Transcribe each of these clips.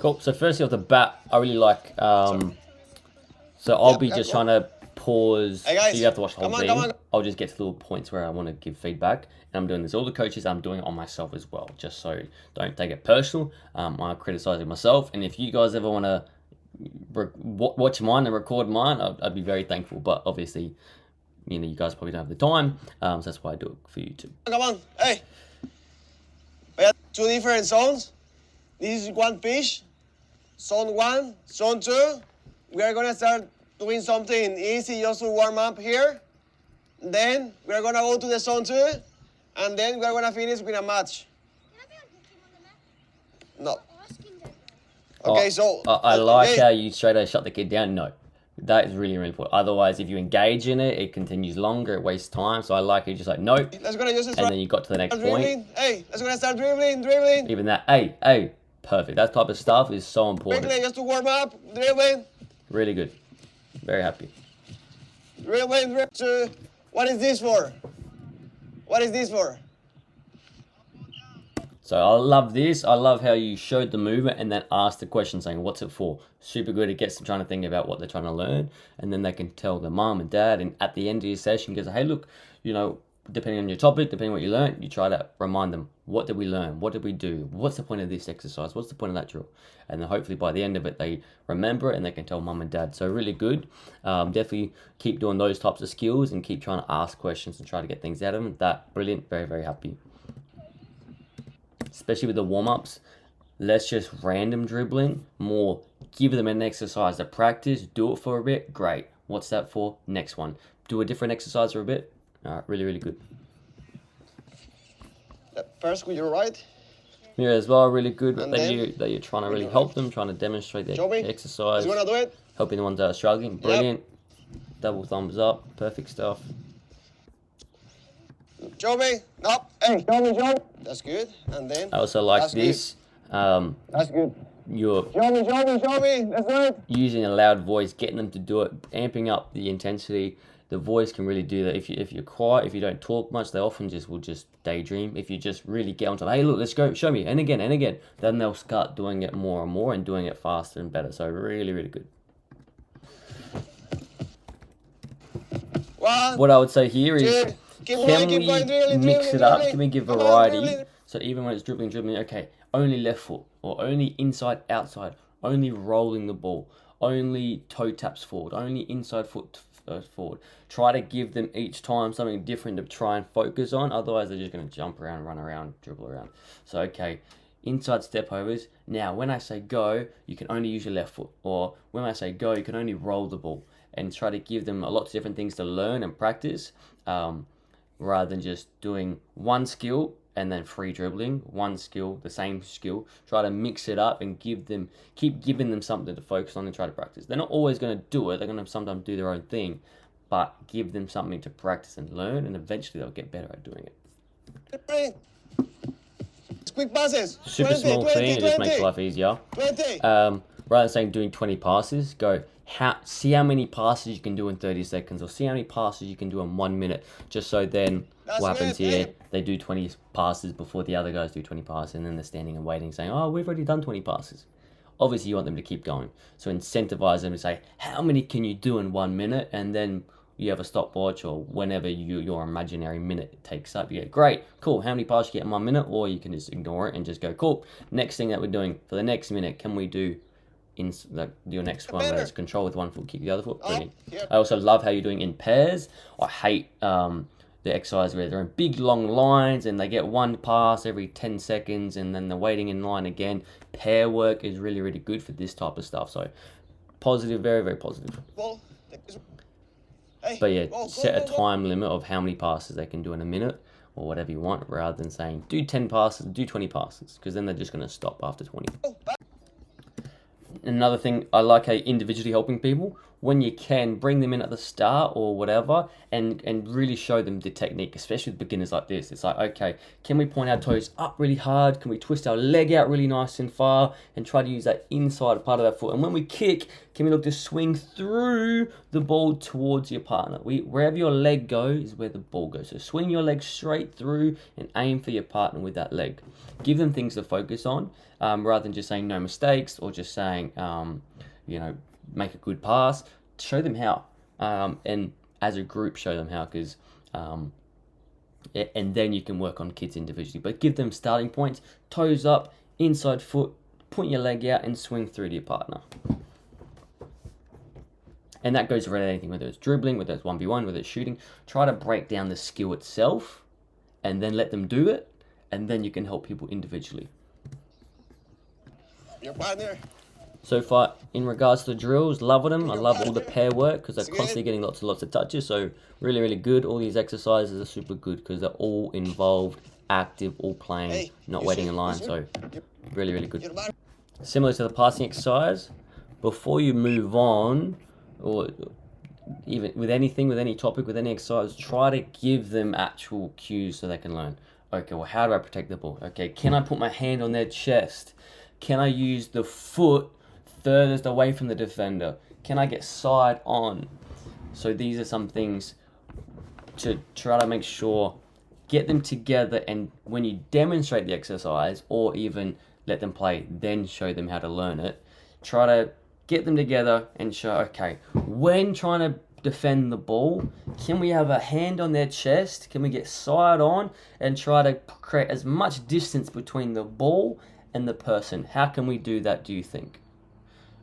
Cool. So firstly off the bat, I really like. So I'll be just trying to pause. Hey guys, so you have to watch the whole come thing. on. I'll just get to little points where I want to give feedback, and I'm doing this. All the coaches, I'm doing it on myself as well, just so don't take it personal. I'm criticizing myself, and if you guys ever want to watch mine and record mine, I'd be very thankful. But obviously, you know, you guys probably don't have the time, so that's why I do it for you too. Come on, hey. We have 2 different zones. This is one pitch. Zone 1, zone 2. We are gonna start doing something easy just to warm up here. Then we are gonna go to the zone 2, and then we are gonna finish with a match. No. Okay, so I like how you straight away shut the kid down. No, that is really, really important. Otherwise, if you engage in it, it continues longer, it wastes time. So I like it just like, no. Let's gonna use this. And then you got to the next point. Hey, let's gonna start dribbling. Even that, hey, perfect. That type of stuff is so important. Quickly, just to warm up, dribbling. Really good. Very happy. Dribbling. What is this for? What is this for? So I love this. I love how you showed the movement and then asked the question saying, what's it for? Super good. It gets them trying to think about what they're trying to learn. And then they can tell their mom and dad. And at the end of your session, goes, hey, look, you know, depending on your topic, depending on what you learned, you try to remind them, what did we learn? What did we do? What's the point of this exercise? What's the point of that drill? And then hopefully by the end of it, they remember it and they can tell mum and dad. So really good. Definitely keep doing those types of skills and keep trying to ask questions and try to get things out of them. That brilliant. Very, very happy. Especially with the warm-ups, less just random dribbling, more give them an exercise to practice, do it for a bit, great. What's that for? Next one. Do a different exercise for a bit. All right, really, really good. First, you're right. Yeah, as well, really good that you're trying to really help them, trying to demonstrate their exercise. You want to do it? Helping the ones that are struggling, brilliant. Yep. Double thumbs up, perfect stuff. Show me. No. Hey, show me. That's good. And then. I also like this. That's good. You're show me. That's it. Using a loud voice, getting them to do it, amping up the intensity. The voice can really do that. If you're quiet, if you don't talk much, they often will just daydream. If you just really get onto, hey, look, let's go, show me, and again, then they'll start doing it more and more and doing it faster and better. So really, really good. What I would say here is, can we mix it up? Can we give variety? So even when it's dribbling, okay, only left foot, or only inside, outside, only rolling the ball, only toe taps forward, only inside foot forward. Try to give them each time something different to try and focus on. Otherwise, they're just going to jump around, run around, dribble around. So, okay, inside step overs. Now, when I say go, you can only use your left foot. Or when I say go, you can only roll the ball. And try to give them a lot of different things to learn and practice, rather than just doing one skill and then free dribbling, one skill, the same skill. Try to mix it up and keep giving them something to focus on and try to practice. They're not always going to do it. They're going to sometimes do their own thing, but give them something to practice and learn, and eventually they'll get better at doing it. Quick passes. Super small thing. It just makes life easier. Rather than saying doing 20 passes, go see how many passes you can do in 30 seconds, or see how many passes you can do in 1 minute, just so then what happens here, they do 20 passes before the other guys do 20 passes, and then they're standing and waiting saying, oh, we've already done 20 passes. Obviously you want them to keep going, so incentivize them to say, how many can you do in 1 minute, and then you have a stopwatch, or whenever your imaginary minute takes up, you go, great, cool, how many passes you get in 1 minute, or you can just ignore it and just go, cool, next thing that we're doing for the next minute, can we do in your next one where it's control with one foot, kick the other foot. Brilliant. I also love how you're doing in pairs. I hate the exercise where they're in big long lines and they get one pass every 10 seconds and then they're waiting in line again. Pair work is really, really good for this type of stuff. So positive, very, very positive. But yeah, set a time limit of how many passes they can do in a minute or whatever you want, rather than saying do 10 passes, do 20 passes, because then they're just going to stop after 20. Another thing, I like how individually helping people when you can, bring them in at the start or whatever, and really show them the technique, especially with beginners like this. It's like, okay, can we point our toes up really hard? Can we twist our leg out really nice and far and try to use that inside part of our foot? And when we kick, can we look to swing through the ball towards your partner? Wherever your leg goes is where the ball goes. So swing your leg straight through and aim for your partner with that leg. Give them things to focus on, rather than just saying no mistakes or just saying, make a good pass. Show them how, and as a group show them how, because and then you can work on kids individually, but give them starting points: toes up, inside foot, point your leg out and swing through to your partner. And that goes for anything, whether it's dribbling, whether it's 1v1, whether it's shooting. Try to break down the skill itself and then let them do it, and then you can help people individually. Your partner. So far, in regards to the drills, loving them. I love all the pair work because they're constantly getting lots and lots of touches. So really, really good. All these exercises are super good because they're all involved, active, all playing, not waiting in line. So really, really good. Similar to the passing exercise, before you move on, or even with anything, with any topic, with any exercise, try to give them actual cues so they can learn. Okay, well, how do I protect the ball? Okay, can I put my hand on their chest? Can I use the foot furthest away from the defender? Can I get side on? So these are some things to try to make sure, get them together, and when you demonstrate the exercise or even let them play, then show them how to learn it. Try to get them together and show, okay, when trying to defend the ball, can we have a hand on their chest? Can we get side on and try to create as much distance between the ball and the person? How can we do that, do you think?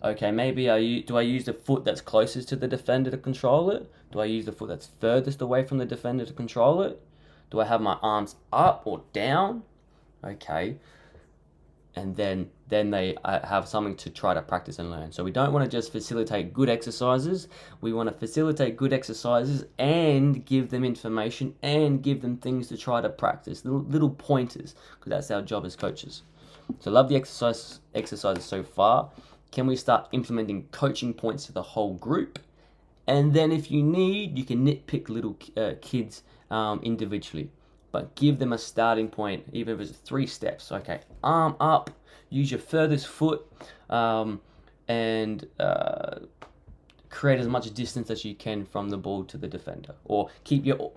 Okay, maybe do I use the foot that's closest to the defender to control it? Do I use the foot that's furthest away from the defender to control it? Do I have my arms up or down? Okay. And then they have something to try to practice and learn. So we don't want to just facilitate good exercises. We want to facilitate good exercises and give them information and give them things to try to practice, little pointers, because that's our job as coaches. So love the exercises so far. Can we start implementing coaching points to the whole group? And then if you need, you can nitpick little kids individually. But give them a starting point, even if it's 3 steps. Okay, arm up, use your furthest foot, and create as much distance as you can from the ball to the defender. Or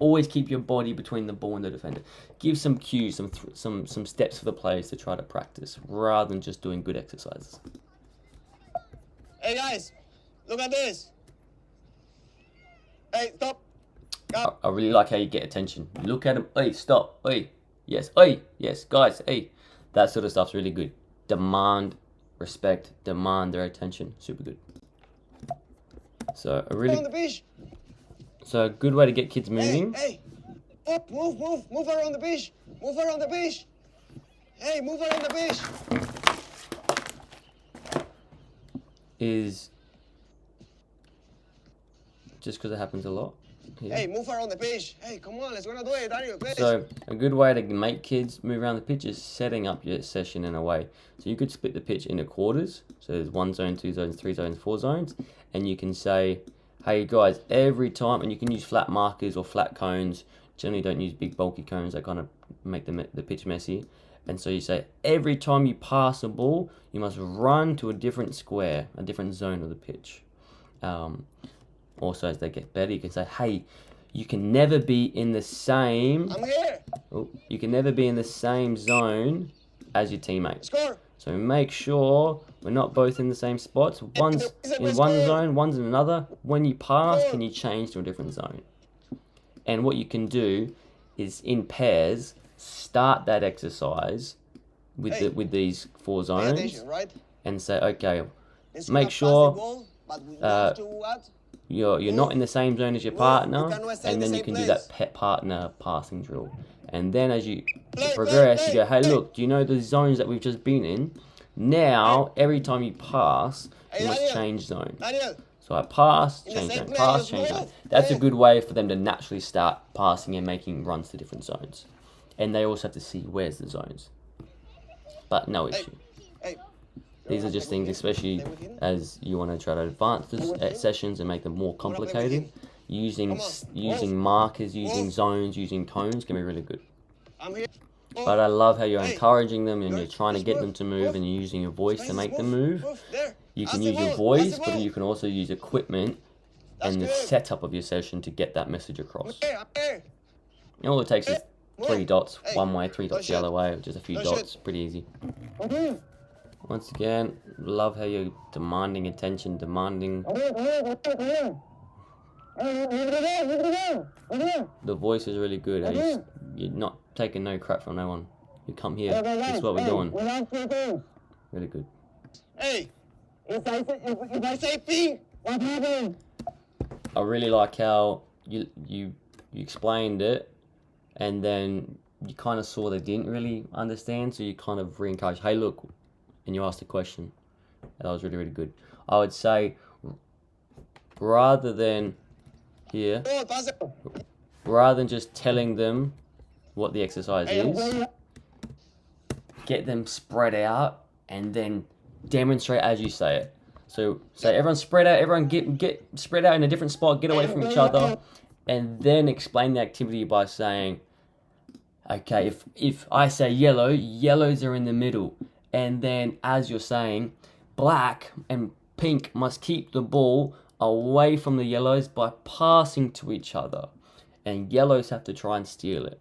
always keep your body between the ball and the defender. Give some cues, some steps for the players to try to practice, rather than just doing good exercises. Hey guys, look at this. Hey, stop. I really like how you get attention. Look at them. Hey, stop. Hey, yes. Guys. Hey, that sort of stuff's really good. Demand respect. Demand their attention. Super good. So a good way to get kids moving. Hey, move around the beach. Move around the beach. Hey, move around the beach. Is just because it happens a lot. Yeah. Hey, move around the pitch. Hey, come on, let's go do it, Daniel, please. So a good way to make kids move around the pitch is setting up your session in a way. So you could split the pitch into quarters. So there's 1 zone, 2 zones, 3 zones, 4 zones. And you can say, hey guys, every time, and you can use flat markers or flat cones. Generally don't use big bulky cones that kind of make the pitch messy. And so you say, every time you pass a ball, you must run to a different square, a different zone of the pitch. Also, as they get better, you can say, hey, you can never be in the same... I'm here. You can never be in the same zone as your teammate. Score. So make sure we're not both in the same spots. One's in one zone, one's in another. When you pass, can you change to a different zone? And what you can do is, in pairs, start that exercise with these 4 zones, and say, okay, make sure you're not in the same zone as your partner, and then you can do that pet partner passing drill. And then as you progress, you go, hey, look, do you know the zones that we've just been in? Now, every time you pass, you must change zone. So I pass, change zone, pass, change zone. That's a good way for them to naturally start passing and making runs to different zones. And they also have to see where's the zones. But no issue. Hey, These are just things, especially as you want to try to advance the sessions and make them more complicated. Using markers, using zones, using cones can be really good. But I love how you're encouraging them and you're trying to get them to move and you're using your voice to make them move. You can use your voice, but you can also use equipment and the setup of your session to get that message across. And all it takes is 3 dots one way, 3 dots the other way, just a few dots, pretty easy. Once again, love how you're demanding attention, demanding. The voice is really good. You're not taking no crap from no one. You come here, this is what we're doing. Really good. Hey, if I say pink, what happens? I really like how you explained it, and then you kind of saw they didn't really understand, so you kind of re-encouraged, hey look, and you asked a question. That was really, really good. I would say, rather than just telling them what the exercise is, get them spread out and then demonstrate as you say it. So say everyone spread out, everyone get spread out in a different spot, get away from each other, and then explain the activity by saying, okay, if I say yellow, yellows are in the middle. And then as you're saying, black and pink must keep the ball away from the yellows by passing to each other. And yellows have to try and steal it.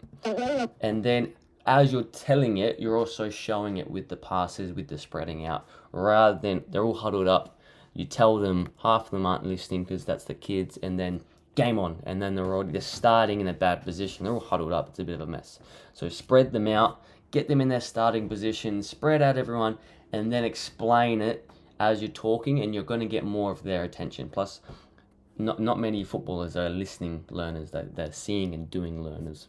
And then as you're telling it, you're also showing it with the passes, with the spreading out. Rather than they're all huddled up, you tell them, half of them aren't listening because that's the kids, and then game on. And then they're starting in a bad position. They're all huddled up. It's a bit of a mess. So spread them out, get them in their starting position, spread out everyone, and then explain it as you're talking, and you're going to get more of their attention. Plus, not many footballers are listening learners. They're seeing and doing learners.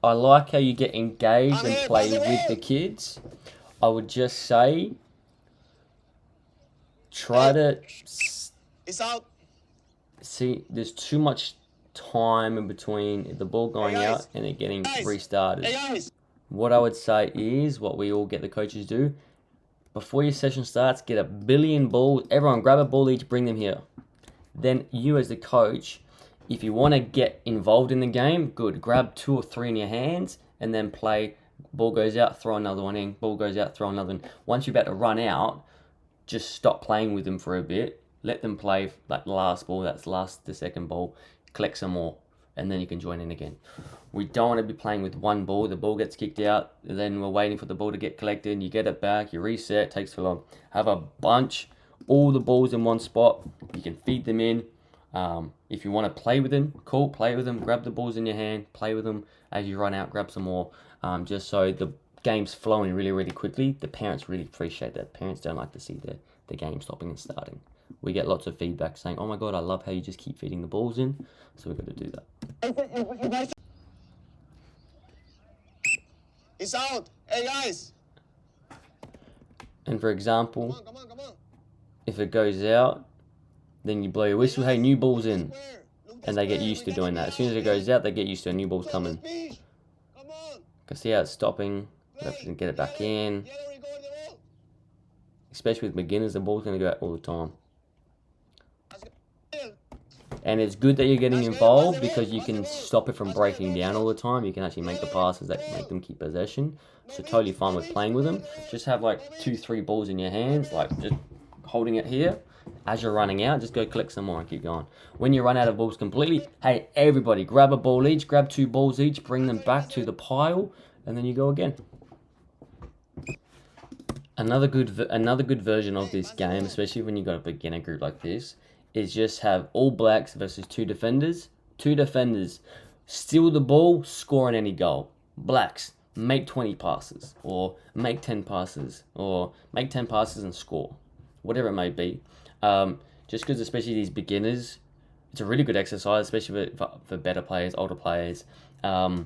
I like how you get engaged and play with the kids. I would just say, try to see, there's too much time in between the ball going out and it getting restarted. What I would say is, what we all get the coaches do, before your session starts, get 1 billion balls. Everyone grab a ball each, bring them here. Then you as the coach, if you want to get involved in the game, good. Grab 2 or 3 in your hands and then play. Ball goes out, throw another one in. Ball goes out, throw another one. Once you're about to run out, just stop playing with them for a bit. Let them play that last ball, the second ball. Collect some more, and then you can join in again. We don't want to be playing with one ball. The ball gets kicked out, then we're waiting for the ball to get collected. You get it back, you reset, it takes too long. Have a bunch, all the balls in one spot. You can feed them in. If you want to play with them, cool, play with them. Grab the balls in your hand, play with them. As you run out, grab some more. Just so the game's flowing really, really quickly. The parents really appreciate that. Parents don't like to see the game stopping and starting. We get lots of feedback saying, oh my God, I love how you just keep feeding the balls in. So we've got to do that. It's out. Hey, guys. And for example, Come on. if it goes out, then you blow your whistle, hey, new ball's in. And they get used to doing that. As soon as it goes out, they get used to a new ball's coming. Come on. Can see how it's stopping. We have to get it back in. Especially with beginners, the ball's going to go out all the time. And it's good that you're getting involved because you can stop it from breaking down all the time. You can actually make the passes that make them keep possession. So totally fine with playing with them. Just have like 2-3 balls in your hands, like just holding it here. As you're running out, just go collect some more and keep going. When you run out of balls completely, hey, everybody, grab a ball each, grab 2 balls each, bring them back to the pile, and then you go again. Another good version of this game, especially when you've got a beginner group like this, is just have all blacks versus 2 defenders. 2 defenders steal the ball, score on any goal. Blacks, make 20 passes, or make 10 passes, or make 10 passes and score. Whatever it may be. Just because especially these beginners, it's a really good exercise, especially for better players, older players. But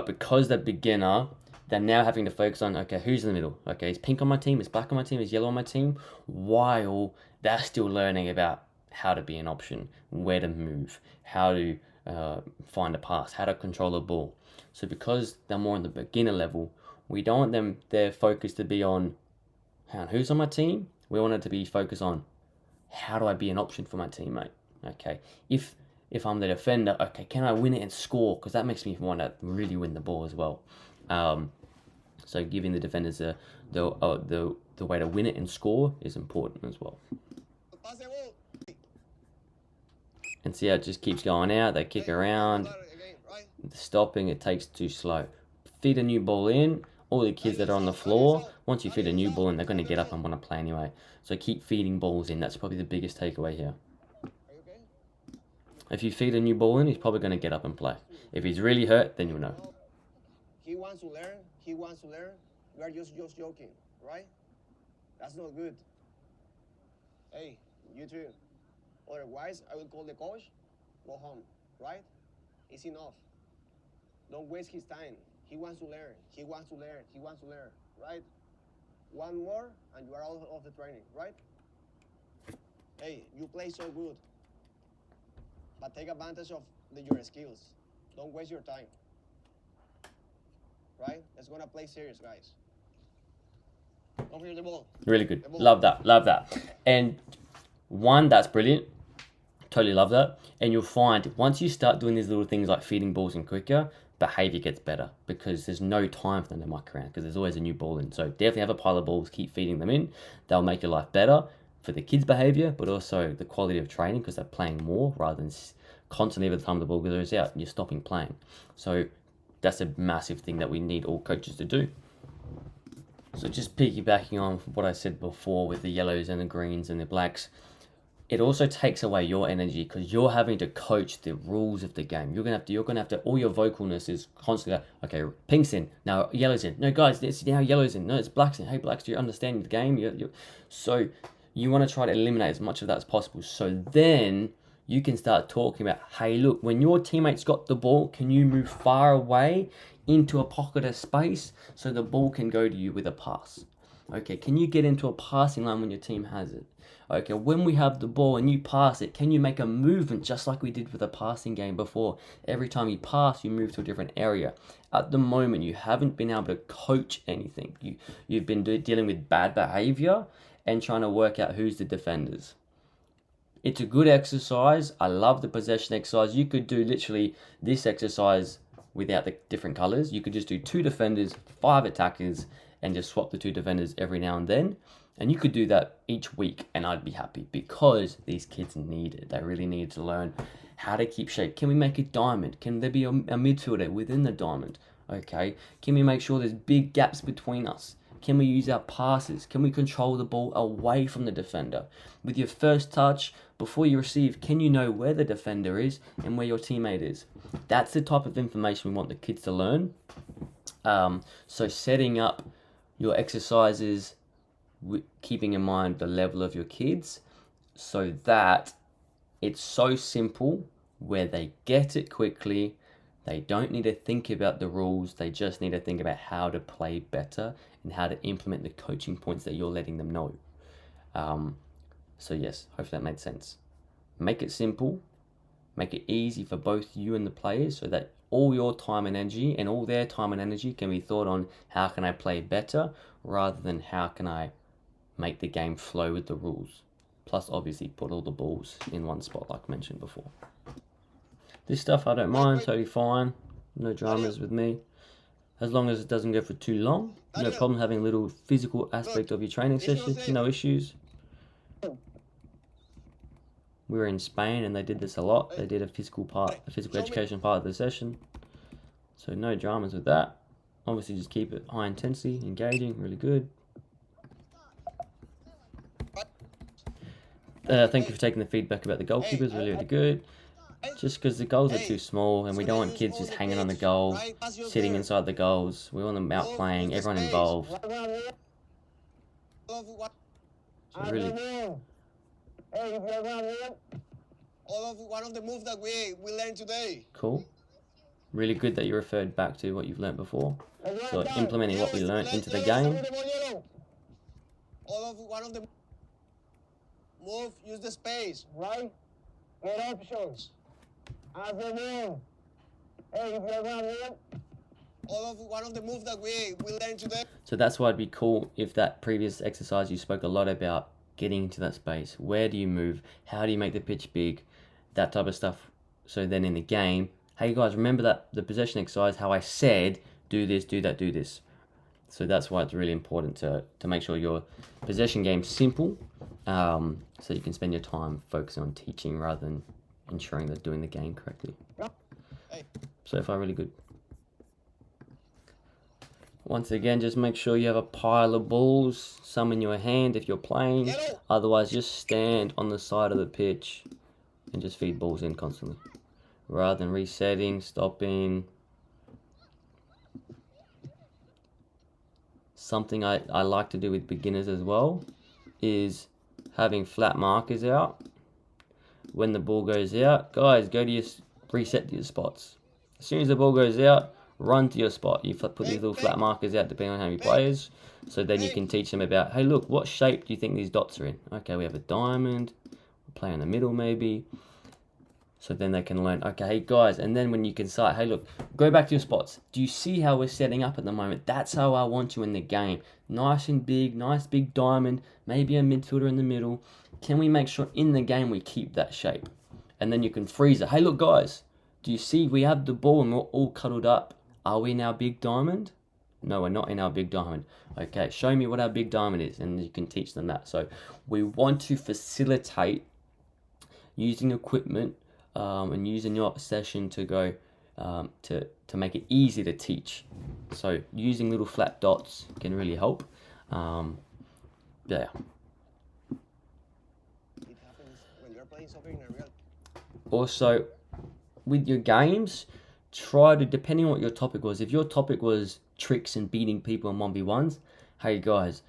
because they're beginner, they're now having to focus on, okay, who's in the middle? Okay, is pink on my team? Is black on my team? Is yellow on my team? While they're still learning about how to be an option, where to move, how to find a pass, how to control a ball. So because they're more on the beginner level, we don't want them, their focus to be on who's on my team. We want it to be focused on how do I be an option for my teammate. Okay, if I'm the defender, okay, can I win it and score? Because that makes me want to really win the ball as well. So giving the defenders the way to win it and score is important as well. And see how it just keeps going out. They kick around, stopping, it takes too slow. Feed a new ball in. All the kids that are on the floor, once you feed a new ball in, they're going to get up and want to play anyway. So keep feeding balls in. That's probably the biggest takeaway here. If you feed a new ball in, he's probably going to get up and play. If he's really hurt, then you'll know. He wants to learn. He wants to learn. We are just joking, right? That's not good. Hey, you too. Otherwise, I will call the coach. Go home, right? It's enough. Don't waste his time. He wants to learn. He wants to learn. He wants to learn, right? One more, and you are out of the training, right? Hey, you play so good. But take advantage of your skills. Don't waste your time. Right? Let's gonna play serious, guys. Don't hear the ball. Really good. Love that. Love that. And one, that's brilliant. Totally love that. And you'll find once you start doing these little things like feeding balls in quicker, behavior gets better because there's no time for them to muck around because there's always a new ball in. So definitely have a pile of balls, keep feeding them in. They'll make your life better for the kids' behavior, but also the quality of training because they're playing more rather than constantly every time the ball goes out, you're stopping playing. So that's a massive thing that we need all coaches to do. So just piggybacking on what I said before with the yellows and the greens and the blacks, it also takes away your energy because you're having to coach the rules of the game. You're gonna have to. All your vocalness is constantly like, okay, pink's in now, yellow's in. No, guys, it's now yellow's in. No, it's black's in. Hey, blacks, do you understand the game? So you want to try to eliminate as much of that as possible. So then you can start talking about, hey, look, when your teammate's got the ball, can you move far away into a pocket of space so the ball can go to you with a pass? Okay, can you get into a passing line when your team has it? Okay, when we have the ball and you pass it, can you make a movement just like we did with the passing game before? Every time you pass, you move to a different area. At the moment, you haven't been able to coach anything. You've been dealing with bad behavior and trying to work out who's the defenders. It's a good exercise. I love the possession exercise. You could do literally this exercise without the different colors. You could just do 2 defenders, 5 attackers, and just swap the 2 defenders every now and then. And you could do that each week and I'd be happy because these kids need it. They really need to learn how to keep shape. Can we make a diamond? Can there be a midfielder within the diamond? Okay. Can we make sure there's big gaps between us? Can we use our passes? Can we control the ball away from the defender? With your first touch, before you receive, can you know where the defender is and where your teammate is? That's the type of information we want the kids to learn. So setting up your exercises, keeping in mind the level of your kids so that it's so simple where they get it quickly. They don't need to think about the rules. They just need to think about how to play better and how to implement the coaching points that you're letting them know. So yes, hopefully that made sense. Make it simple. Make it easy for both you and the players so that all your time and energy and all their time and energy can be thought on how can I play better rather than how can I make the game flow with the rules. Plus, obviously, put all the balls in one spot like mentioned before. This stuff I don't mind, totally fine. No dramas with me. As long as it doesn't go for too long. No problem having a little physical aspect of your training sessions. No issues. We were in Spain and they did this a lot. They did a physical education part of the session. So no dramas with that. Obviously just keep it high intensity, engaging, really good. Thank you for taking the feedback about the goalkeepers, really, really good. Just because the goals are too small and we don't want kids just hanging on the goals, sitting inside the goals. We want them out playing, everyone involved. So really... one of the moves that we learned today. Cool. Really good that you referred back to what you've learnt before. So implementing what we learnt into the game. One of the move, use the space, right? Get options. As the move. Hey, if you're gonna move, one of the moves that we learned today. So that's why it'd be cool if that previous exercise you spoke a lot about getting into that space. Where do you move? How do you make the pitch big? That type of stuff. So then in the game, hey guys, remember that the possession exercise, how I said, do this, do that, do this. So that's why it's really important to make sure your possession game's simple, so you can spend your time focusing on teaching rather than ensuring they're doing the game correctly. So far, really good. Once again, just make sure you have a pile of balls, some in your hand if you're playing. Otherwise, just stand on the side of the pitch and just feed balls in constantly. Rather than resetting, stopping. Something I like to do with beginners as well is having flat markers out. When the ball goes out, guys, go to your reset to your spots. As soon as the ball goes out, run to your spot. You put these little flat markers out depending on how many players. So then you can teach them about, hey, look, what shape do you think these dots are in? Okay, we have a diamond. We'll play in the middle maybe. So then they can learn, okay, hey guys, and then when you can say, hey, look, go back to your spots. Do you see how we're setting up at the moment? That's how I want you in the game. Nice and big, nice big diamond, maybe a midfielder in the middle. Can we make sure in the game we keep that shape? And then you can freeze it. Hey, look, guys, do you see we have the ball and we're all cuddled up? Are we in our big diamond? No, we're not in our big diamond. Okay, show me what our big diamond is, and you can teach them that. So we want to facilitate using equipment and using your session to go to make it easy to teach. So using little flat dots can really help. Yeah. It happens when you're playing soccer in a real. Also, with your games, try to, depending on what your topic was, if your topic was tricks and beating people in 1v1s, hey guys,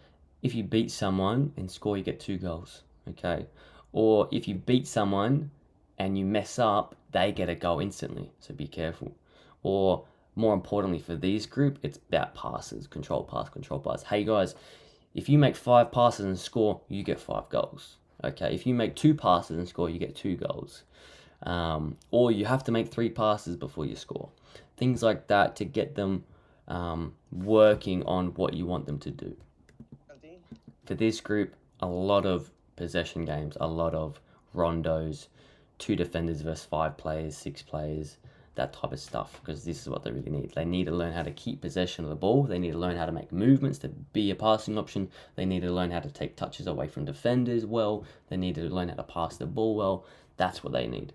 if you beat someone and score, you get 2 goals, okay? Or if you beat someone and you mess up, they get a goal instantly, so be careful. Or more importantly for these group, it's about passes, control pass. Hey guys, if you make 5 passes and score, you get 5 goals, okay? If you make 2 passes and score, you get 2 goals. Or you have to make 3 passes before you score. Things like that to get them working on what you want them to do. For this group, a lot of possession games, a lot of rondos, 2 defenders versus 5 players, 6 players, that type of stuff, because this is what they really need. They need to learn how to keep possession of the ball. They need to learn how to make movements to be a passing option. They need to learn how to take touches away from defenders well. They need to learn how to pass the ball well. That's what they need.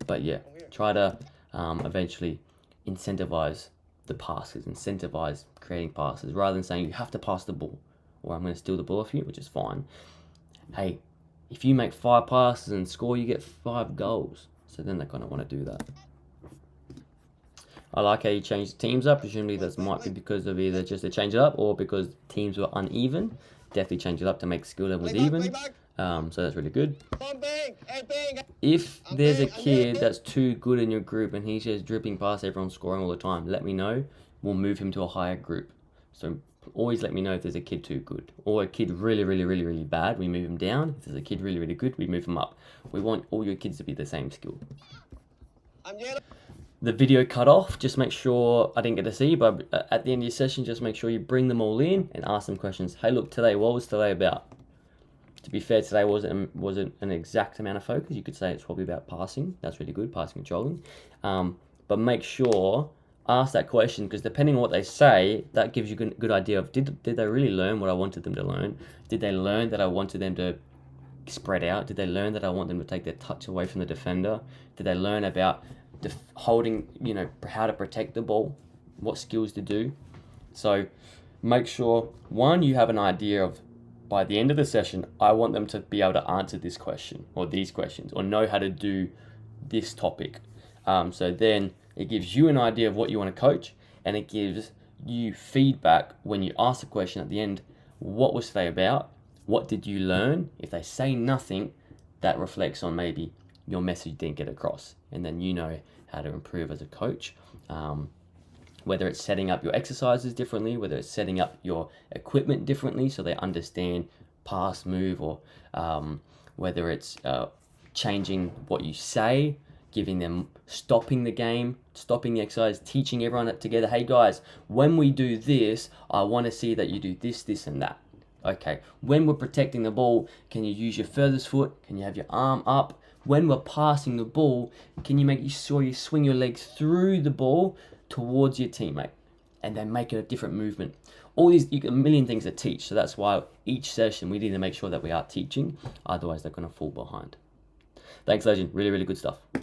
But yeah, try to eventually incentivize the passes, incentivize creating passes, rather than saying you have to pass the ball, or I'm going to steal the ball off you, which is fine. Hey, if you make 5 passes and score, you get 5 goals. So then they kind of want to do that. I like how you change the teams up. Presumably that might be because of either just to change it up or because teams were uneven. Definitely change it up to make skill levels even. So that's really good. If there's a kid that's too good in your group and he's just dripping past everyone, scoring all the time, let me know. We'll move him to a higher group. So always let me know if there's a kid too good. Or a kid really bad, we move him down. If there's a kid really good, we move him up. We want all your kids to be the same skill. The video cut off. Just make sure, I didn't get to see, but at the end of your session, just make sure you bring them all in and ask them questions. Hey, look, today, what was today about? To be fair, today wasn't an exact amount of focus. You could say it's probably about passing. That's really good, passing, controlling. But make sure, ask that question, because depending on what they say, that gives you a good idea of did they really learn what I wanted them to learn? Did they learn that I wanted them to spread out? Did they learn that I want them to take their touch away from the defender? Did they learn about holding, how to protect the ball, what skills to do? So make sure, one, you have an idea of, by the end of the session, I want them to be able to answer this question or these questions or know how to do this topic. So then it gives you an idea of what you want to coach, and it gives you feedback when you ask the question at the end, what was today about? What did you learn? If they say nothing, that reflects on maybe your message didn't get across, and then you know how to improve as a coach. Whether it's setting up your exercises differently, whether it's setting up your equipment differently so they understand pass, move, or whether it's changing what you say, giving them, stopping the game, stopping the exercise, teaching everyone together, hey guys, when we do this, I want to see that you do this, this, and that. Okay, when we're protecting the ball, can you use your furthest foot? Can you have your arm up? When we're passing the ball, can you make sure you swing your legs through the ball towards your teammate? And then make it a different movement. All these, you got a million things to teach. So that's why each session we need to make sure that we are teaching. Otherwise, they're going to fall behind. Thanks, Legend. Really, really good stuff.